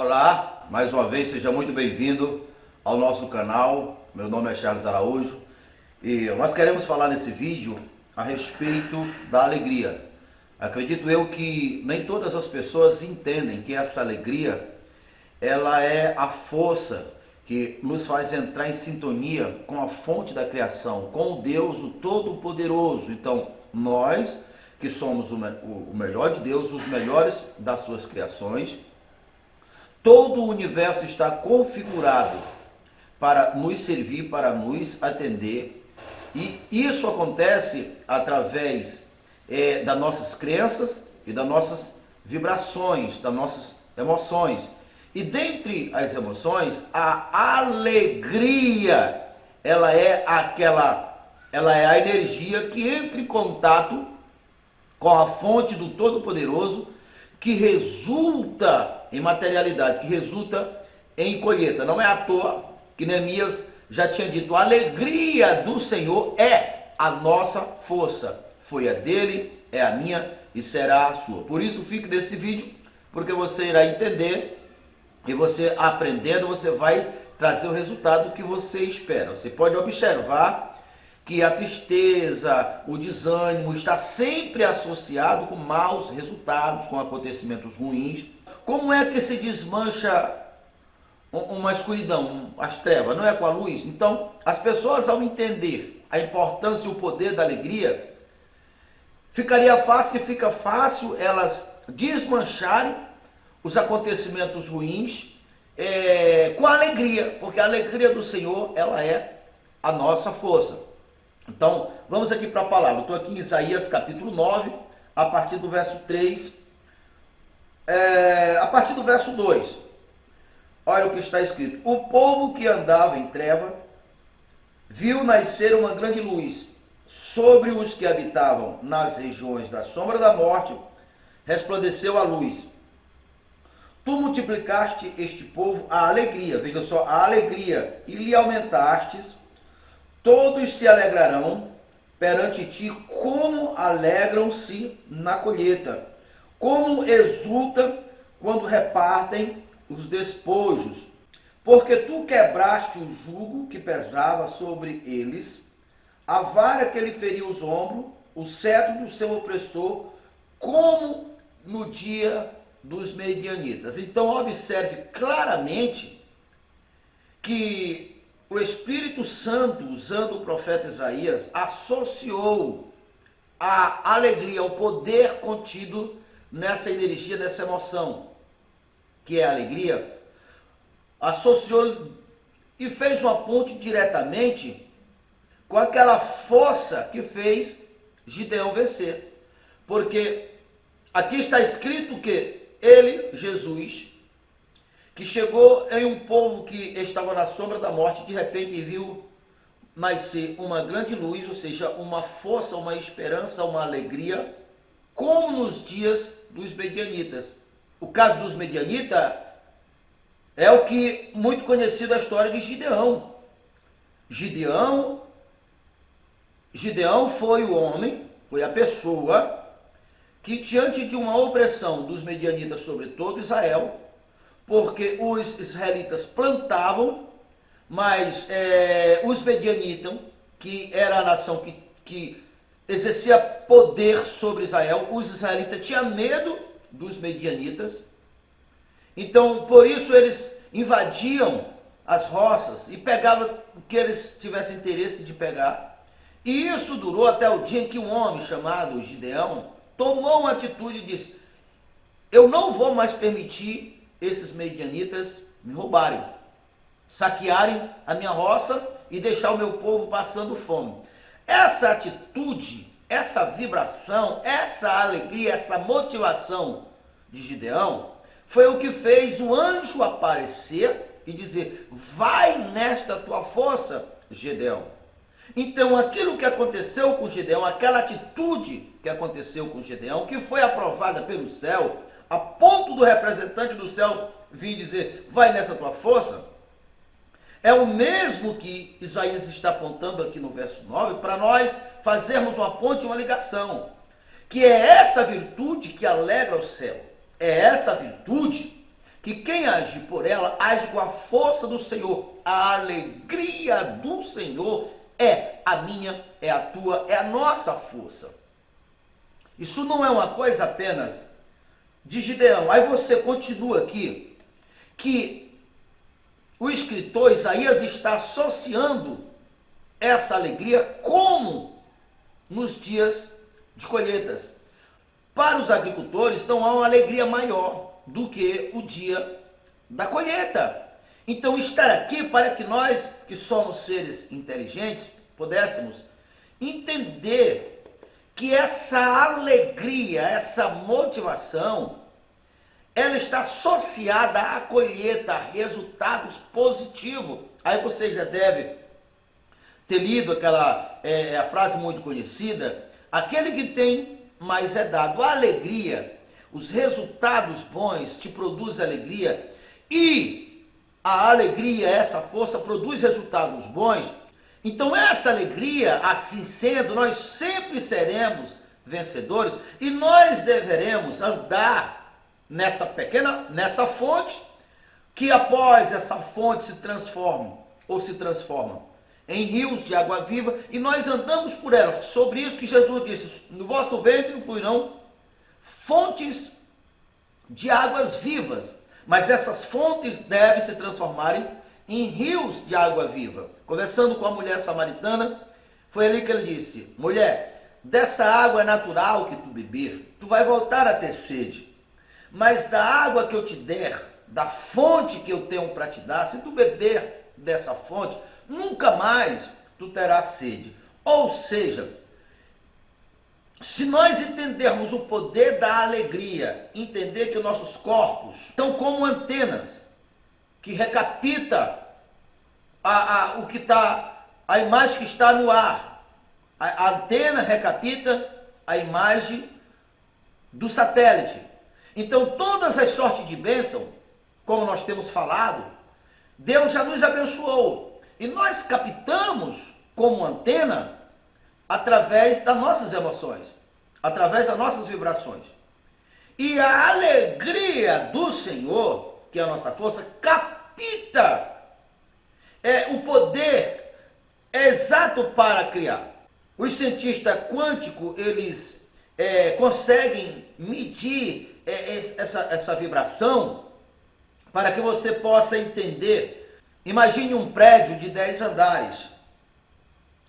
Olá, mais uma vez, seja muito bem-vindo ao nosso canal. Meu nome é Charles Araújo e nós queremos falar nesse vídeo a respeito da alegria. Acredito eu que nem todas as pessoas entendem que essa alegria, ela é a força que nos faz entrar em sintonia com a fonte da criação, com o Deus, o Todo-Poderoso. Então, nós que somos o melhor de Deus, os melhores das suas criações, todo o universo está configurado para nos servir, para nos atender, e isso acontece através das nossas crenças e das nossas vibrações, das nossas emoções. E dentre as emoções, a alegria, ela é a energia que entra em contato com a fonte do Todo-Poderoso, que resulta em materialidade, que resulta em colheita. Não é à toa que Neemias já tinha dito: a alegria do Senhor é a nossa força. Foi a dele, é a minha e será a sua. Por isso, fique nesse vídeo, porque você irá entender, e você aprendendo, você vai trazer o resultado que você espera. Você pode observar que a tristeza, o desânimo está sempre associado com maus resultados, com acontecimentos ruins. Como é que se desmancha uma escuridão, as trevas? Não é com a luz? Então, as pessoas, ao entender a importância e o poder da alegria, fica fácil elas desmancharem os acontecimentos ruins com a alegria, porque a alegria do Senhor, ela é a nossa força. Então, vamos aqui para a palavra. Eu estou aqui em Isaías capítulo 9, a partir do verso 3, a partir do verso 2. Olha o que está escrito: o povo que andava em treva viu nascer uma grande luz. Sobre os que habitavam nas regiões da sombra da morte, resplandeceu a luz. Tu multiplicaste este povo a alegria, veja só, a alegria, e lhe aumentastes. Todos se alegrarão perante ti, como alegram-se na colheita, como exultam quando repartem os despojos. Porque tu quebraste o jugo que pesava sobre eles, a vara que lhe feria os ombros, o cetro do seu opressor, como no dia dos medianitas. Então observe claramente que o Espírito Santo, usando o profeta Isaías, associou a alegria, o poder contido nessa energia, nessa emoção, que é a alegria, associou e fez uma ponte diretamente com aquela força que fez Gideão vencer. Porque aqui está escrito que ele, Jesus, que chegou em um povo que estava na sombra da morte, de repente viu nascer uma grande luz, ou seja, uma força, uma esperança, uma alegria, como nos dias dos medianitas. O caso dos medianitas é o que muito conhecido a história de Gideão. Gideão foi o homem, foi a pessoa que, diante de uma opressão dos medianitas sobre todo Israel, porque os israelitas plantavam, mas os medianitas, que era a nação que exercia poder sobre Israel, os israelitas tinham medo dos medianitas. Então, por isso eles invadiam as roças e pegavam o que eles tivessem interesse de pegar. E isso durou até o dia em que um homem chamado Gideão tomou uma atitude e disse: eu não vou mais permitir esses medianitas me roubarem, saquearem a minha roça e deixar o meu povo passando fome. Essa atitude, essa vibração, essa alegria, essa motivação de Gideão foi o que fez o anjo aparecer e dizer: vai nesta tua força, Gideão. Então aquilo que aconteceu com Gideão, aquela atitude que aconteceu com Gideão, que foi aprovada pelo céu, a ponto do representante do céu vir dizer: vai nessa tua força, é o mesmo que Isaías está apontando aqui no verso 9, para nós fazermos uma ponte, uma ligação, que é essa virtude que alegra o céu, é essa virtude que quem age por ela, age com a força do Senhor. A alegria do Senhor é a minha, é a tua, é a nossa força. Isso não é uma coisa apenas de Gideão. Aí você continua aqui, que o escritor Isaías está associando essa alegria como nos dias de colheitas. Para os agricultores não há uma alegria maior do que o dia da colheita. Então estar aqui para que nós, que somos seres inteligentes, pudéssemos entender que essa alegria, essa motivação, ela está associada à colheita, a resultados positivos. Aí você já deve ter lido aquela a frase muito conhecida: aquele que tem, mais é dado. A alegria, os resultados bons te produzem alegria, e a alegria, essa força, produz resultados bons. Então essa alegria, assim sendo, nós sempre seremos vencedores, e nós deveremos andar nessa fonte, que após essa fonte se transforma em rios de água viva, e nós andamos por ela. Sobre isso que Jesus disse: no vosso ventre fluirão fontes de águas vivas, mas essas fontes devem se transformarem em rios de água viva. Conversando com a mulher samaritana, foi ali que ele disse: mulher, dessa água natural que tu beber, tu vai voltar a ter sede, mas da água que eu te der, da fonte que eu tenho para te dar, se tu beber dessa fonte, nunca mais tu terás sede. Ou seja, se nós entendermos o poder da alegria, entender que nossos corpos são como antenas que recapita a imagem que está no ar. A antena recapita a imagem do satélite. Então todas as sortes de bênção, como nós temos falado, Deus já nos abençoou. E nós captamos como antena através das nossas emoções, através das nossas vibrações. E a alegria do Senhor, que é a nossa força, capta o poder exato para criar. Os cientistas quânticos, eles conseguem medir essa vibração para que você possa entender. Imagine um prédio de 10 andares.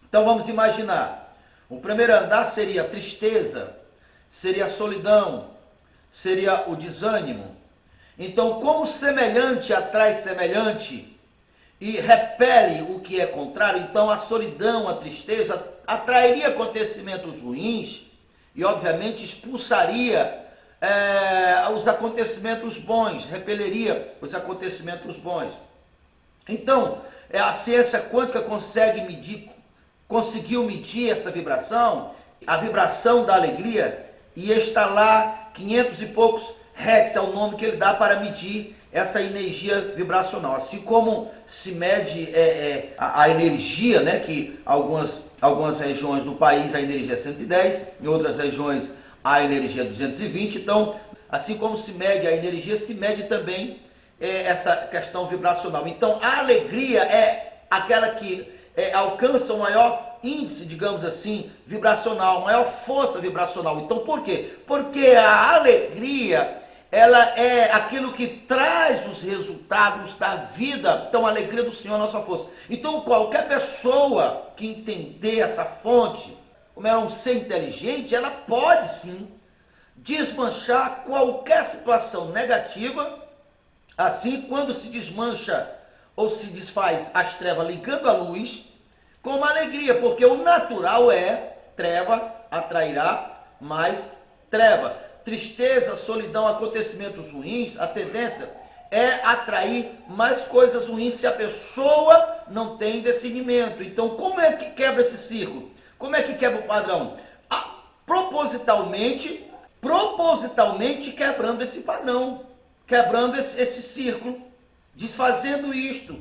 Então vamos imaginar. O primeiro andar seria a tristeza, seria a solidão, seria o desânimo. Então, como semelhante atrai semelhante e repele o que é contrário, então a solidão, a tristeza atrairia acontecimentos ruins e obviamente expulsaria os acontecimentos bons, repeleria os acontecimentos bons. Então, a ciência quântica conseguiu medir essa vibração, a vibração da alegria, e está lá 500 e poucos Hertz, é o nome que ele dá para medir essa energia vibracional. Assim como se mede a energia, né, que algumas regiões do país a energia é 110, em outras regiões a energia é 220. Então, assim como se mede a energia, se mede também essa questão vibracional. Então a alegria é aquela que alcança o maior índice, digamos assim, vibracional, maior força vibracional. Então por quê? Porque a alegria, ela é aquilo que traz os resultados da vida. Então a alegria do Senhor é a nossa força. Então qualquer pessoa que entender essa fonte, como ela é um ser inteligente, ela pode sim desmanchar qualquer situação negativa. Assim, quando se desmancha ou se desfaz as trevas ligando a luz, com uma alegria, porque o natural é treva atrairá mais treva. Tristeza, solidão, acontecimentos ruins, a tendência é atrair mais coisas ruins se a pessoa não tem discernimento. Então, como é que quebra esse ciclo? Como é que quebra o padrão? Propositalmente quebrando esse padrão, quebrando esse círculo, desfazendo isto.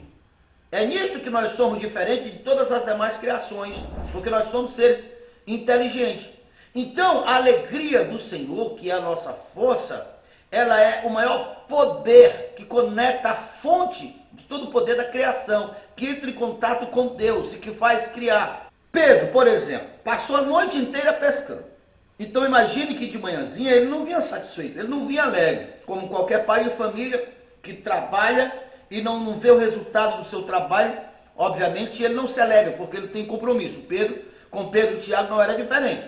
É nisto que nós somos diferentes de todas as demais criações, porque nós somos seres inteligentes. Então, a alegria do Senhor, que é a nossa força, ela é o maior poder que conecta a fonte de todo o poder da criação, que entra em contato com Deus e que faz criar. Pedro, por exemplo, passou a noite inteira pescando. Então imagine que de manhãzinha ele não vinha satisfeito, ele não vinha alegre, como qualquer pai de família que trabalha e não vê o resultado do seu trabalho. Obviamente ele não se alegra, porque ele tem compromisso. Com Pedro e Tiago não era diferente.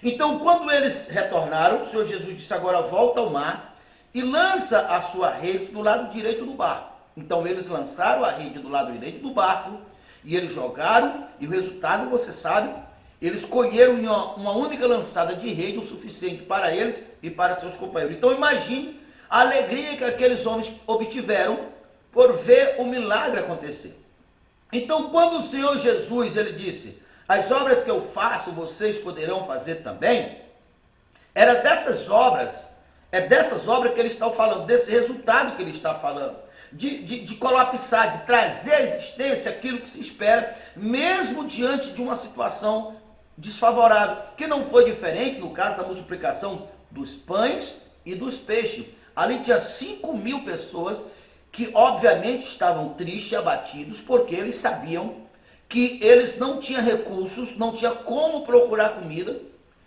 Então quando eles retornaram, o Senhor Jesus disse: agora volta ao mar e lança a sua rede do lado direito do barco. Então eles lançaram a rede do lado direito do barco e eles jogaram, e o resultado você sabe, eles colheram em uma única lançada de rede o suficiente para eles e para seus companheiros. Então imagine a alegria que aqueles homens obtiveram por ver o milagre acontecer. Então quando o Senhor Jesus ele disse: as obras que eu faço vocês poderão fazer também, era dessas obras, é dessas obras que ele está falando, desse resultado que ele está falando, de colapsar, de trazer à existência aquilo que se espera, mesmo diante de uma situação desfavorável, que não foi diferente no caso da multiplicação dos pães e dos peixes. Ali tinha 5.000 pessoas que obviamente estavam tristes e abatidos, porque eles sabiam que eles não tinham recursos, não tinham como procurar comida.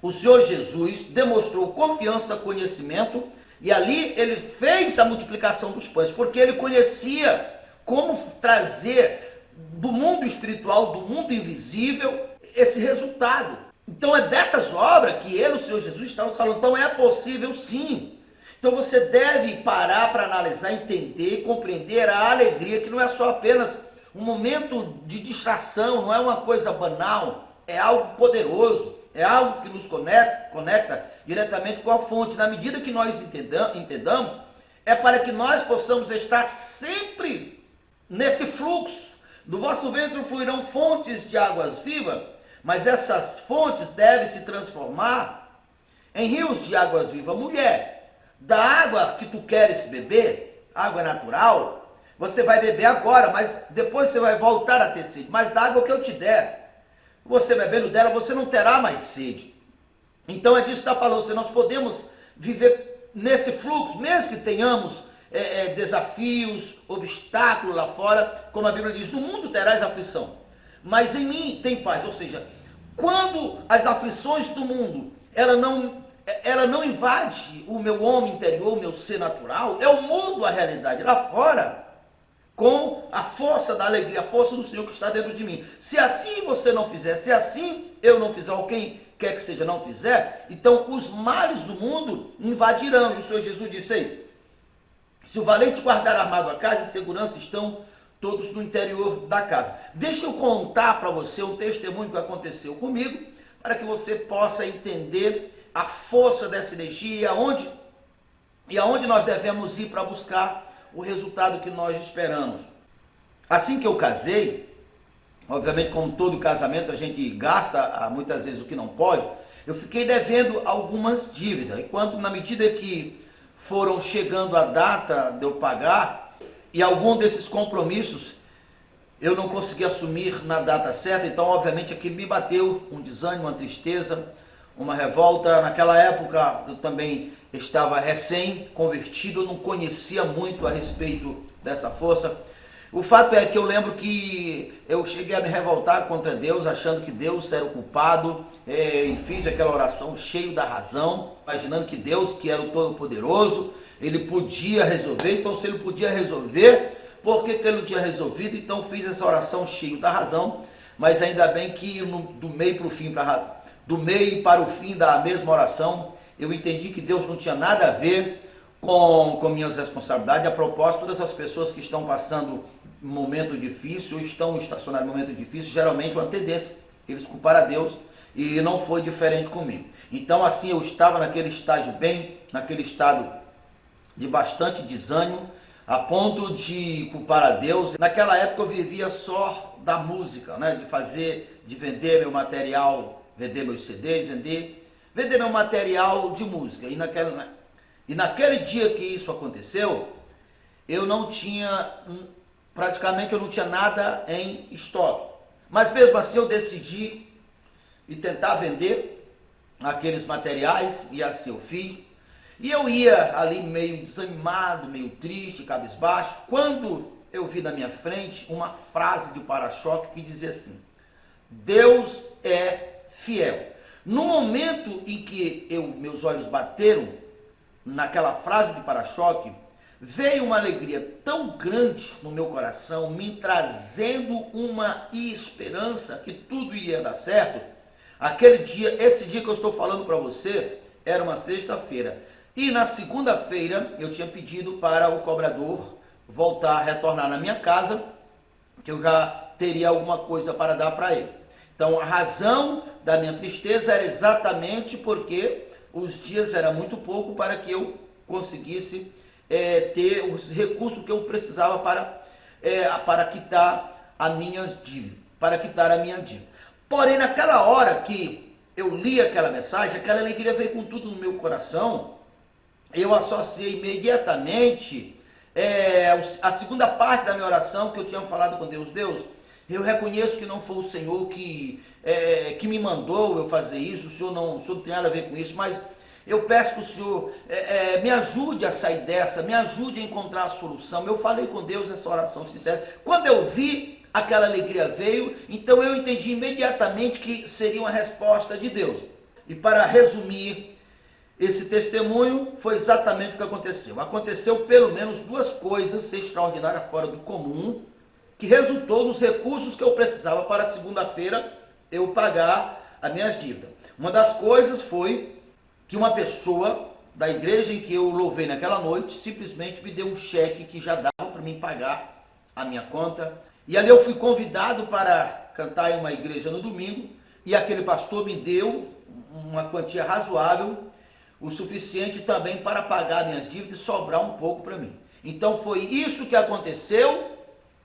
O Senhor Jesus demonstrou confiança, conhecimento, e ali ele fez a multiplicação dos pães, porque ele conhecia como trazer do mundo espiritual, do mundo invisível, esse resultado. Então é dessas obras que ele, o Senhor Jesus, estava falando. Então é possível sim. Então você deve parar para analisar, entender, compreender a alegria, que não é só apenas um momento de distração, não é uma coisa banal, é algo poderoso, é algo que nos conecta diretamente com a fonte. Na medida que nós entendamos, é para que nós possamos estar sempre nesse fluxo. Do vosso ventre fluirão fontes de águas vivas, mas essas fontes devem se transformar em rios de águas vivas. Mulher, da água que tu queres beber, água natural, você vai beber agora, mas depois você vai voltar a ter sede. Mas da água que eu te der, você bebendo dela, você não terá mais sede. Então é disso que está falando. Se nós podemos viver nesse fluxo, mesmo que tenhamos desafios, obstáculos lá fora, como a Bíblia diz: no mundo terás aflição, mas em mim tem paz. Ou seja, quando as aflições do mundo, ela não invade o meu homem interior, o meu ser natural, eu mudo a realidade lá fora com a força da alegria, a força do Senhor que está dentro de mim. Se assim você não fizer, se assim eu não fizer, ou quem quer que seja não fizer, então os males do mundo invadirão. E o Senhor Jesus disse aí: se o valente guardar armado a casa, e segurança estão todos no interior da casa. Deixa eu contar para você um testemunho que aconteceu comigo, para que você possa entender a força dessa energia e aonde nós devemos ir para buscar o resultado que nós esperamos. Assim que eu casei, obviamente como todo casamento a gente gasta muitas vezes o que não pode, eu fiquei devendo algumas dívidas. E quando, na medida que foram chegando a data de eu pagar, e algum desses compromissos eu não consegui assumir na data certa, então obviamente aquilo me bateu um desânimo, uma tristeza, uma revolta. Naquela época eu também estava recém-convertido, eu não conhecia muito a respeito dessa força. O fato é que eu lembro que eu cheguei a me revoltar contra Deus, achando que Deus era o culpado, e fiz aquela oração cheio da razão, imaginando que Deus, que era o Todo-Poderoso, ele podia resolver. Então se ele podia resolver, por que ele não tinha resolvido? Então fiz essa oração cheio da razão, mas ainda bem que do meio para o fim da mesma oração, eu entendi que Deus não tinha nada a ver com minhas responsabilidades. A propósito, todas as pessoas que estão passando um momento difícil, ou estão estacionados em um momento difícil, geralmente uma tendência, eles culpar a Deus, e não foi diferente comigo. Então assim, eu estava naquele estágio naquele estado de bastante desânimo, a ponto de culpar a Deus. Naquela época eu vivia só da música, né? De vender meu material, vender meus CDs, vender meu material de música. E naquele dia que isso aconteceu, eu não tinha, praticamente eu não tinha nada em estoque. Mas mesmo assim eu decidi e tentar vender aqueles materiais, e assim eu fiz. E eu ia ali meio desanimado, meio triste, cabisbaixo, quando eu vi na minha frente uma frase de para-choque que dizia assim: Deus é fiel. No momento em que meus olhos bateram naquela frase de para-choque, veio uma alegria tão grande no meu coração, me trazendo uma esperança que tudo iria dar certo. Aquele dia, esse dia que eu estou falando para você, era uma sexta-feira. E na segunda-feira eu tinha pedido para o cobrador voltar a retornar na minha casa, que eu já teria alguma coisa para dar para ele. Então a razão da minha tristeza era exatamente porque os dias eram muito pouco para que eu conseguisse ter os recursos que eu precisava para quitar a minha dívida. Porém, naquela hora que eu li aquela mensagem, aquela alegria veio com tudo no meu coração. Eu associei imediatamente a segunda parte da minha oração que eu tinha falado com Deus. Deus, eu reconheço que não foi o Senhor que me mandou eu fazer isso, o Senhor não tem nada a ver com isso, mas eu peço que o Senhor me ajude a sair dessa, me ajude a encontrar a solução. Eu falei com Deus essa oração sincera. Quando eu vi, aquela alegria veio, então eu entendi imediatamente que seria uma resposta de Deus. E para resumir esse testemunho, foi exatamente o que aconteceu. Aconteceu pelo menos duas coisas extraordinárias fora do comum, que resultou nos recursos que eu precisava para segunda-feira eu pagar as minhas dívidas. Uma das coisas foi que uma pessoa da igreja em que eu louvei naquela noite simplesmente me deu um cheque que já dava para mim pagar a minha conta. E ali eu fui convidado para cantar em uma igreja no domingo, e aquele pastor me deu uma quantia razoável, o suficiente também para pagar minhas dívidas e sobrar um pouco para mim. Então foi isso que aconteceu.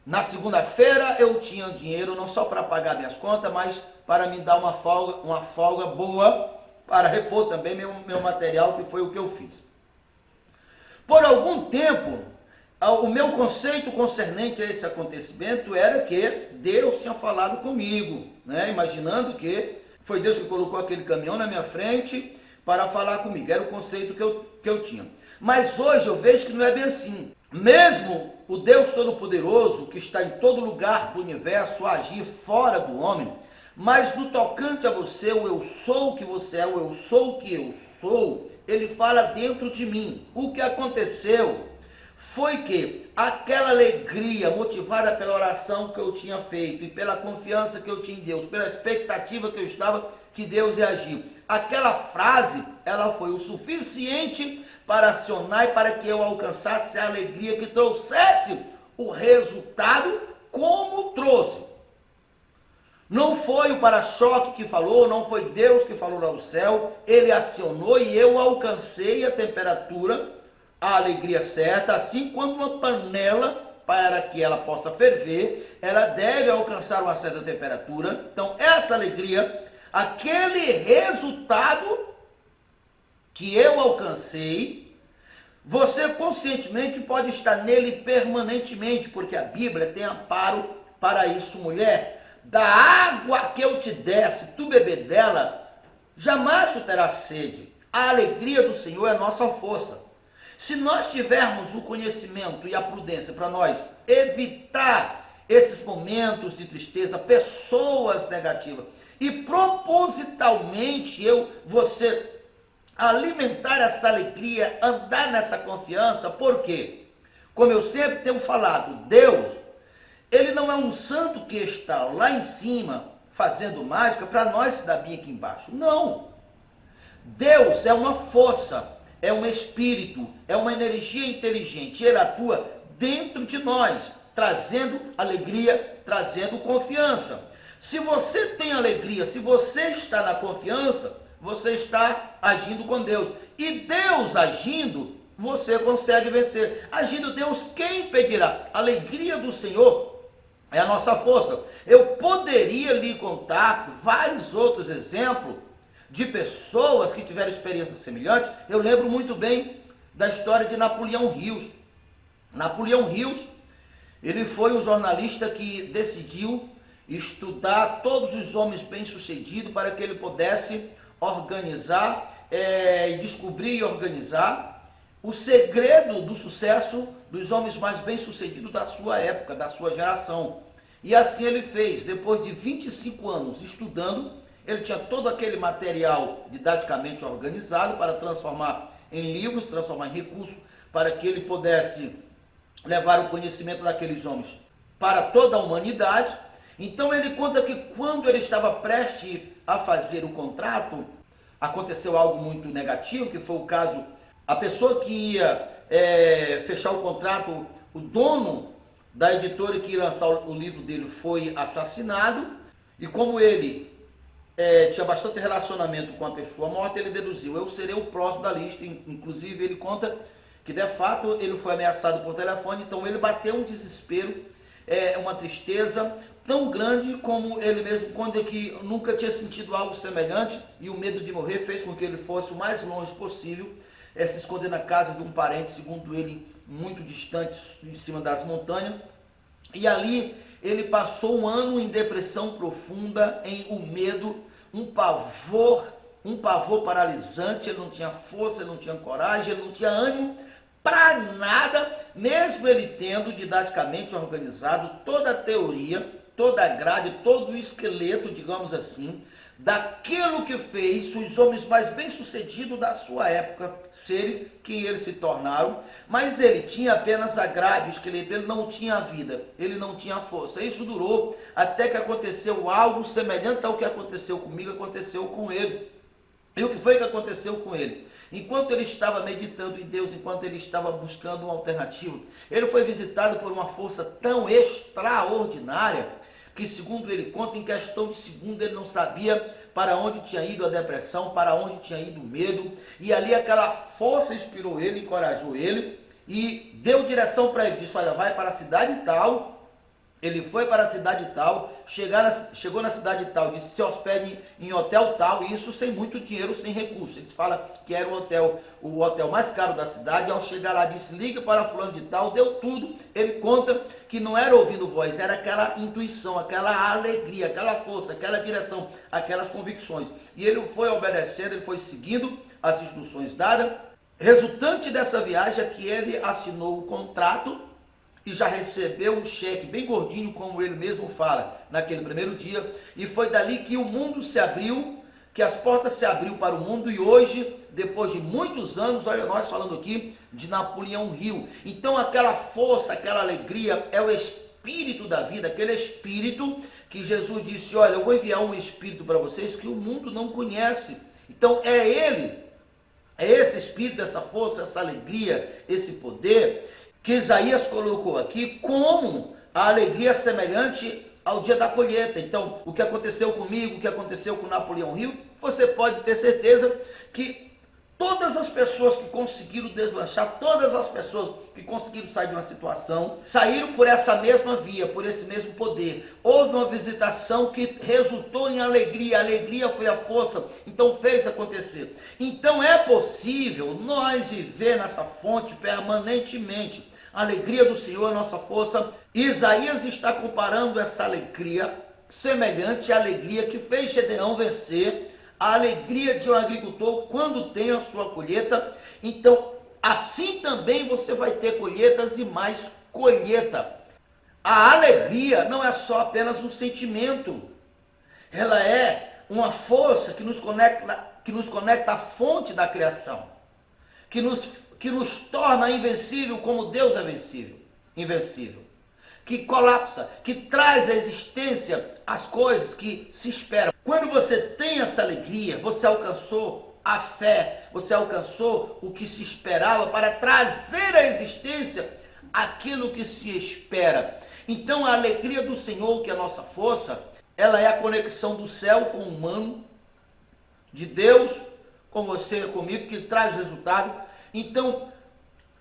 Na segunda-feira eu tinha dinheiro não só para pagar minhas contas, mas para me dar uma folga boa, para repor também meu material, que foi o que eu fiz. Por algum tempo, o meu conceito concernente a esse acontecimento era que Deus tinha falado comigo, né? Imaginando que foi Deus que colocou aquele caminhão na minha frente para falar comigo. Era o conceito que eu tinha. Mas hoje eu vejo que não é bem assim. Mesmo o Deus Todo-Poderoso, que está em todo lugar do universo, a agir fora do homem, mas no tocante a você, o eu sou o que você é, o eu sou o que eu sou, ele fala dentro de mim. O que aconteceu foi que aquela alegria motivada pela oração que eu tinha feito e pela confiança que eu tinha em Deus, pela expectativa que eu estava que Deus ia agir, aquela frase, ela foi o suficiente para acionar e para que eu alcançasse a alegria que trouxesse o resultado como trouxe. Não foi o para-choque que falou, não foi Deus que falou lá do céu, ele acionou e eu alcancei a temperatura, a alegria certa, assim quando uma panela, para que ela possa ferver, ela deve alcançar uma certa temperatura. Então essa alegria, aquele resultado que eu alcancei, você conscientemente pode estar nele permanentemente, porque a Bíblia tem amparo para isso, mulher. Da água que eu te der, se tu beber dela, jamais tu terás sede. A alegria do Senhor é a nossa força. Se nós tivermos o conhecimento e a prudência para nós evitar esses momentos de tristeza, pessoas negativas, e propositalmente você alimentar essa alegria, andar nessa confiança, por quê? Como eu sempre tenho falado, Deus, ele não é um santo que está lá em cima fazendo mágica para nós se dar bem aqui embaixo. Não. Deus é uma força, é um espírito, é uma energia inteligente. Ele atua dentro de nós, trazendo alegria, trazendo confiança. Se você tem alegria, se você está na confiança, você está agindo com Deus. E Deus agindo, você consegue vencer. Agindo Deus, quem impedirá? A alegria do Senhor é a nossa força. Eu poderia lhe contar vários outros exemplos de pessoas que tiveram experiências semelhantes. Eu lembro muito bem da história de Napoleão Rios. Napoleão Rios, ele foi um jornalista que decidiu estudar todos os homens bem-sucedidos para que ele pudesse organizar descobrir e organizar o segredo do sucesso dos homens mais bem-sucedidos da sua época, da sua geração. E assim ele fez. Depois de 25 anos estudando, ele tinha todo aquele material didaticamente organizado para transformar em livros, transformar em recursos, para que ele pudesse levar o conhecimento daqueles homens para toda a humanidade. Então ele conta que quando ele estava prestes a fazer o contrato, aconteceu algo muito negativo, que foi o caso, a pessoa que ia fechar o contrato, o dono da editora que ia lançar o livro dele foi assassinado, e como ele tinha bastante relacionamento com a pessoa morta, ele deduziu, eu serei o próximo da lista. Inclusive ele conta que de fato ele foi ameaçado por telefone, então ele bateu um desespero, uma tristeza tão grande como ele mesmo, quando que nunca tinha sentido algo semelhante, e o medo de morrer fez com que ele fosse o mais longe possível, se esconder na casa de um parente, segundo ele, muito distante, em cima das montanhas, e ali ele passou um ano em depressão profunda, em um medo, um pavor paralisante. Ele não tinha força, ele não tinha coragem, ele não tinha ânimo para nada, mesmo ele tendo didaticamente organizado toda a teoria, toda a grade, todo o esqueleto, digamos assim, daquilo que fez os homens mais bem-sucedidos da sua época serem quem eles se tornaram, mas ele tinha apenas a grade, o esqueleto, ele não tinha a vida, ele não tinha a força. Isso durou até que aconteceu algo semelhante ao que aconteceu comigo, aconteceu com ele. E o que foi que aconteceu com ele? Enquanto ele estava meditando em Deus, enquanto ele estava buscando uma alternativa, ele foi visitado por uma força tão extraordinária que, segundo ele conta, em questão de segundo ele não sabia para onde tinha ido a depressão, para onde tinha ido o medo, e ali aquela força inspirou ele, encorajou ele e deu direção para ele. Disse, olha, vai para a cidade tal. Ele foi para a cidade tal, chegou na cidade tal, disse, se hospede em hotel tal, e isso sem muito dinheiro, sem recurso. Ele fala que era o hotel mais caro da cidade. Ao chegar lá, disse, liga para fulano de tal, deu tudo. Ele conta que não era ouvindo voz, era aquela intuição, aquela alegria, aquela força, aquela direção, aquelas convicções. E ele foi obedecendo, ele foi seguindo as instruções dadas. Resultante dessa viagem é que ele assinou o contrato e já recebeu um cheque bem gordinho, como ele mesmo fala, naquele primeiro dia. E foi dali que o mundo se abriu, que as portas se abriu para o mundo. E hoje, depois de muitos anos, olha nós falando aqui de Napoleão Hill. Então aquela força, aquela alegria é o espírito da vida, aquele espírito que Jesus disse, olha, eu vou enviar um espírito para vocês que o mundo não conhece. Então é ele, é esse espírito, essa força, essa alegria, esse poder que Isaías colocou aqui como a alegria semelhante ao dia da colheita. Então, o que aconteceu comigo, o que aconteceu com Napoleão Hill, você pode ter certeza que todas as pessoas que conseguiram deslanchar, todas as pessoas que conseguiram sair de uma situação, saíram por essa mesma via, por esse mesmo poder. Houve uma visitação que resultou em alegria, a alegria foi a força, então fez acontecer. Então é possível nós viver nessa fonte permanentemente. A alegria do Senhor é a nossa força. Isaías está comparando essa alegria semelhante à alegria que fez Gedeão vencer, a alegria de um agricultor quando tem a sua colheita. Então, assim também você vai ter colheitas e mais colheita. A alegria não é só apenas um sentimento, ela é uma força que nos conecta à fonte da criação, que nos torna invencível como Deus é invencível, que colapsa, que traz à existência as coisas que se esperam. Quando você tem essa alegria, você alcançou a fé, você alcançou o que se esperava para trazer à existência aquilo que se espera. Então a alegria do Senhor, que é a nossa força, ela é a conexão do céu com o humano, de Deus com você e comigo, que traz o resultado. Então,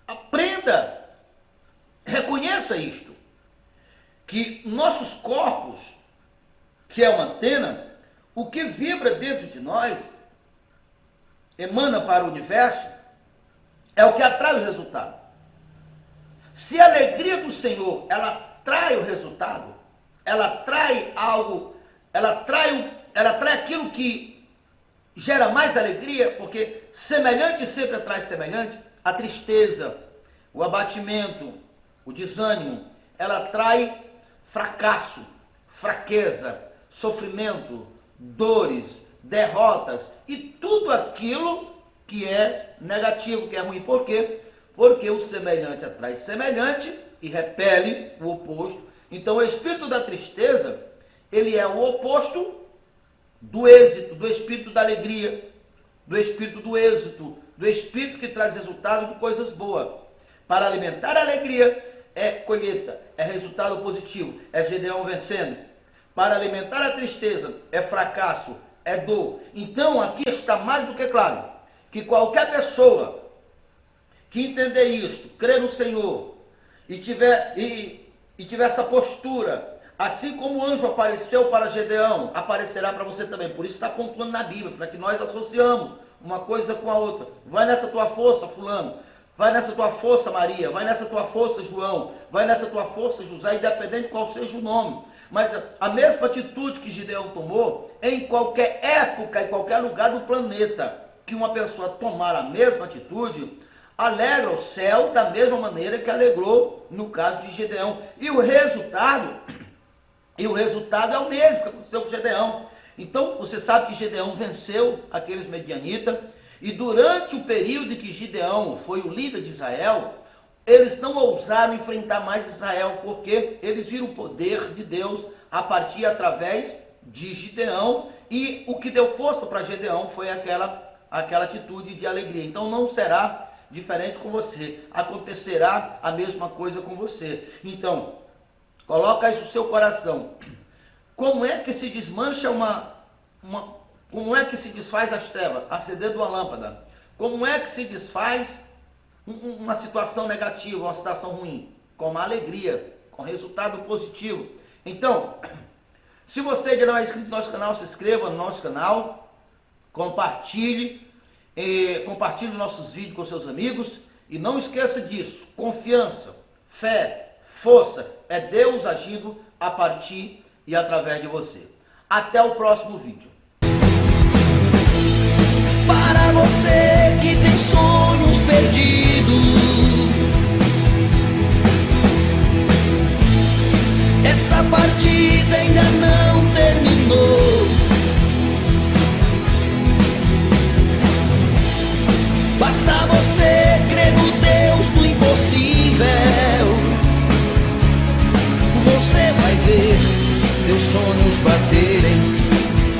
aprenda, reconheça isto, que nossos corpos, que é uma antena, o que vibra dentro de nós, emana para o universo, é o que atrai o resultado. Se a alegria do Senhor, ela trai o resultado, ela trai algo, ela trai aquilo que gera mais alegria, porque semelhante sempre atrai semelhante. A tristeza, o abatimento, o desânimo, ela atrai fracasso, fraqueza, sofrimento, dores, derrotas e tudo aquilo que é negativo, que é ruim. Por quê? Porque o semelhante atrai semelhante e repele o oposto. Então o espírito da tristeza, ele é o oposto do êxito, do espírito da alegria, do espírito do êxito, do espírito que traz resultado de coisas boas. Para alimentar a alegria é colheita, é resultado positivo, é Gedeão vencendo. Para alimentar a tristeza é fracasso, é dor. Então aqui está mais do que claro que qualquer pessoa que entender isto, crer no Senhor e tiver essa postura, assim como o anjo apareceu para Gedeão, aparecerá para você também. Por isso está pontuando na Bíblia, para que nós associamos uma coisa com a outra. Vai nessa tua força, fulano. Vai nessa tua força, Maria. Vai nessa tua força, João. Vai nessa tua força, José, independente de qual seja o nome. Mas a mesma atitude que Gideão tomou, em qualquer época, em qualquer lugar do planeta, que uma pessoa tomar a mesma atitude, alegra o céu da mesma maneira que alegrou no caso de Gideão. E o resultado é o mesmo que aconteceu com Gedeão. Então, você sabe que Gedeão venceu aqueles medianitas, e durante o período em que Gideão foi o líder de Israel, eles não ousaram enfrentar mais Israel, porque eles viram o poder de Deus a partir através de Gideão, e o que deu força para Gedeão foi aquela atitude de alegria. Então não será diferente com você, acontecerá a mesma coisa com você. Então, coloca isso no seu coração. Como é que se desmancha como é que se desfaz as trevas? Acendendo uma lâmpada. Como é que se desfaz uma situação negativa, uma situação ruim? Com uma alegria, com resultado positivo. Então, se você ainda não é inscrito no nosso canal, se inscreva no nosso canal, compartilhe nossos vídeos com seus amigos, e não esqueça disso: confiança, fé, força, é Deus agindo a partir e através de você. Até o próximo vídeo. Para você que tem sonhos perdidos, essa partida ainda não terminou. Basta você crer no Deus do impossível. Você vai ver teus sonhos baterem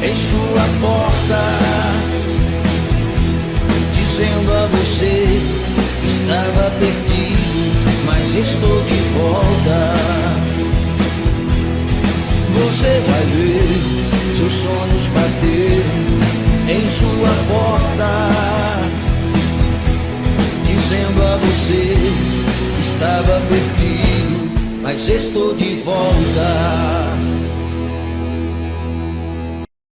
em sua porta, dizendo a você: estava perdido, mas estou de volta. Você vai ver seus sonhos baterem em sua porta, dizendo a você: estava perdido, mas estou de volta.